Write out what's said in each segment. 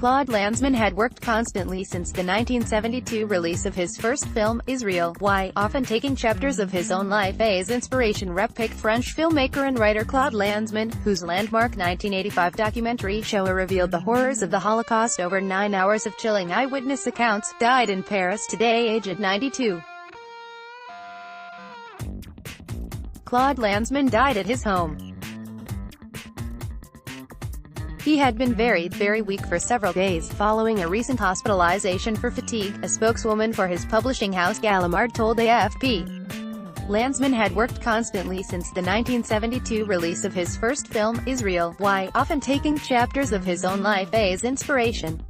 Claude Lanzmann had worked constantly since the 1972 release of his first film, Israel, Why, often taking chapters of his own life as inspiration. Pic. French filmmaker and writer Claude Lanzmann, whose landmark 1985 documentary Shoah revealed the horrors of the Holocaust over 9 hours of chilling eyewitness accounts, died in Paris today aged 92. Claude Lanzmann died at his home. He had been very weak for several days, following a recent hospitalization for fatigue, a spokeswoman for his publishing house Gallimard told AFP. Lanzmann had worked constantly since the 1972 release of his first film, Israel, Why, often taking chapters of his own life as inspiration.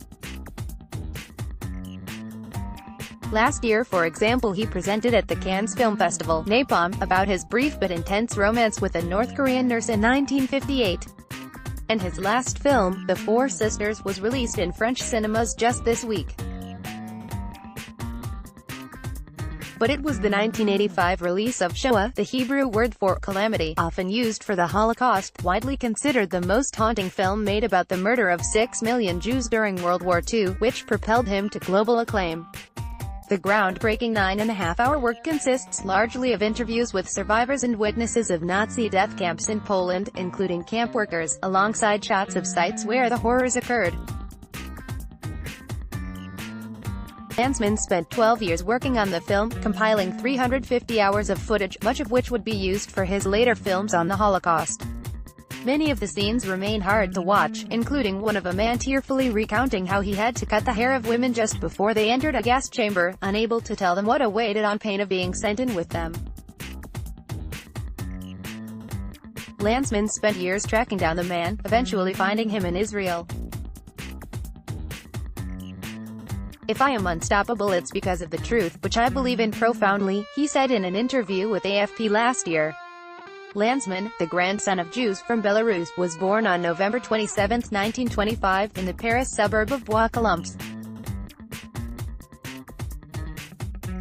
Last year, for example, he presented at the Cannes Film Festival, Napalm, about his brief but intense romance with a North Korean nurse in 1958. And his last film, The Four Sisters, was released in French cinemas just this week. But it was the 1985 release of Shoah, the Hebrew word for calamity, often used for the Holocaust, widely considered the most haunting film made about the murder of 6 million Jews during World War II, which propelled him to global acclaim. The groundbreaking 9.5-hour work consists largely of interviews with survivors and witnesses of Nazi death camps in Poland, including camp workers, alongside shots of sites where the horrors occurred. Lanzmann spent 12 years working on the film, compiling 350 hours of footage, much of which would be used for his later films on the Holocaust. Many of the scenes remain hard to watch, including one of a man tearfully recounting how he had to cut the hair of women just before they entered a gas chamber, unable to tell them what awaited on pain of being sent in with them. Lanzmann spent years tracking down the man, eventually finding him in Israel. "If I am unstoppable, it's because of the truth, which I believe in profoundly," he said in an interview with AFP last year. Lanzmann, the grandson of Jews from Belarus, was born on November 27, 1925, in the Paris suburb of Bois-Colombes.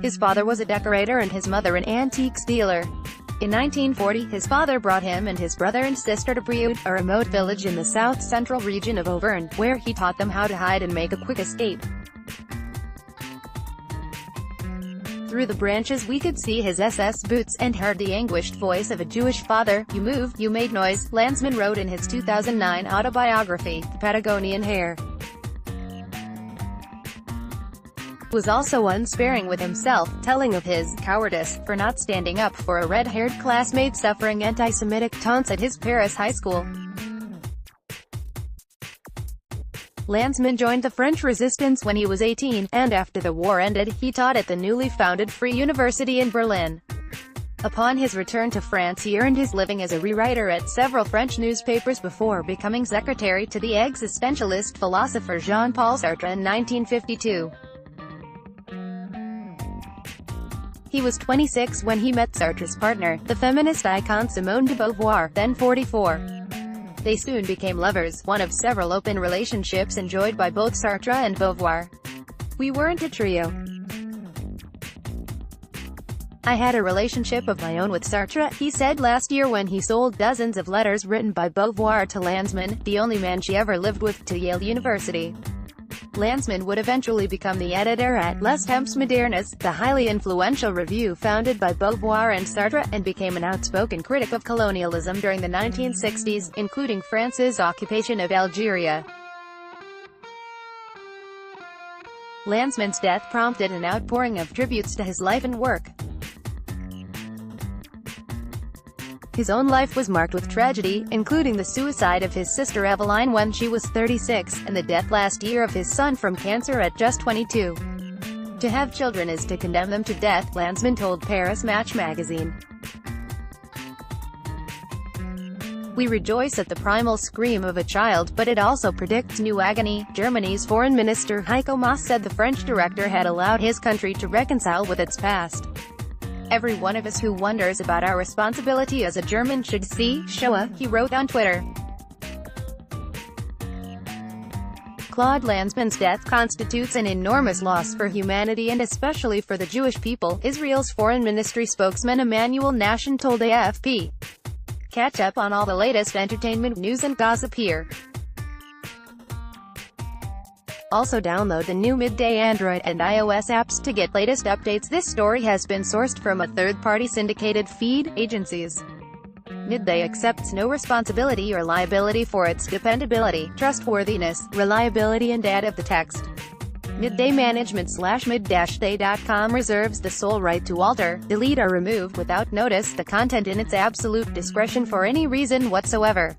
His father was a decorator and his mother an antiques dealer. In 1940, his father brought him and his brother and sister to Brioude, a remote village in the south-central region of Auvergne, where he taught them how to hide and make a quick escape. "Through the branches we could see his SS boots, and heard the anguished voice of a Jewish father. You moved, you made noise," Lanzmann wrote in his 2009 autobiography, The Patagonian Hare. He was also unsparing with himself, telling of his cowardice for not standing up for a red-haired classmate suffering anti-Semitic taunts at his Paris high school. Lanzmann joined the French Resistance when he was 18, and after the war ended, he taught at the newly founded Free University in Berlin. Upon his return to France, he earned his living as a rewriter at several French newspapers before becoming secretary to the existentialist philosopher Jean-Paul Sartre in 1952. He was 26 when he met Sartre's partner, the feminist icon Simone de Beauvoir, then 44. They soon became lovers, one of several open relationships enjoyed by both Sartre and Beauvoir. "We weren't a trio. I had a relationship of my own with Sartre," he said last year when he sold dozens of letters written by Beauvoir to Lanzmann, the only man she ever lived with, to Yale University. Lanzmann would eventually become the editor at Les Temps Modernes, the highly influential review founded by Beauvoir and Sartre, and became an outspoken critic of colonialism during the 1960s, including France's occupation of Algeria. Lanzmann's death prompted an outpouring of tributes to his life and work. His own life was marked with tragedy, including the suicide of his sister Eveline when she was 36, and the death last year of his son from cancer at just 22. "To have children is to condemn them to death," Lanzmann told Paris Match magazine. "We rejoice at the primal scream of a child, but it also predicts new agony," Germany's foreign minister Heiko Maas said the French director had allowed his country to reconcile with its past. "Every one of us who wonders about our responsibility as a German should see Shoah," he wrote on Twitter. Claude Lanzmann's death constitutes an enormous loss for humanity and especially for the Jewish people, Israel's foreign ministry spokesman Emmanuel Nahshon told AFP. Catch up on all the latest entertainment news and gossip here. Also download the new Midday Android and iOS apps to get latest updates. This story has been sourced from a third-party syndicated feed agencies. Midday accepts no responsibility or liability for its dependability, trustworthiness, reliability and data of the text. Midday Management/mid-day.com reserves the sole right to alter, delete or remove without notice the content in its absolute discretion for any reason whatsoever.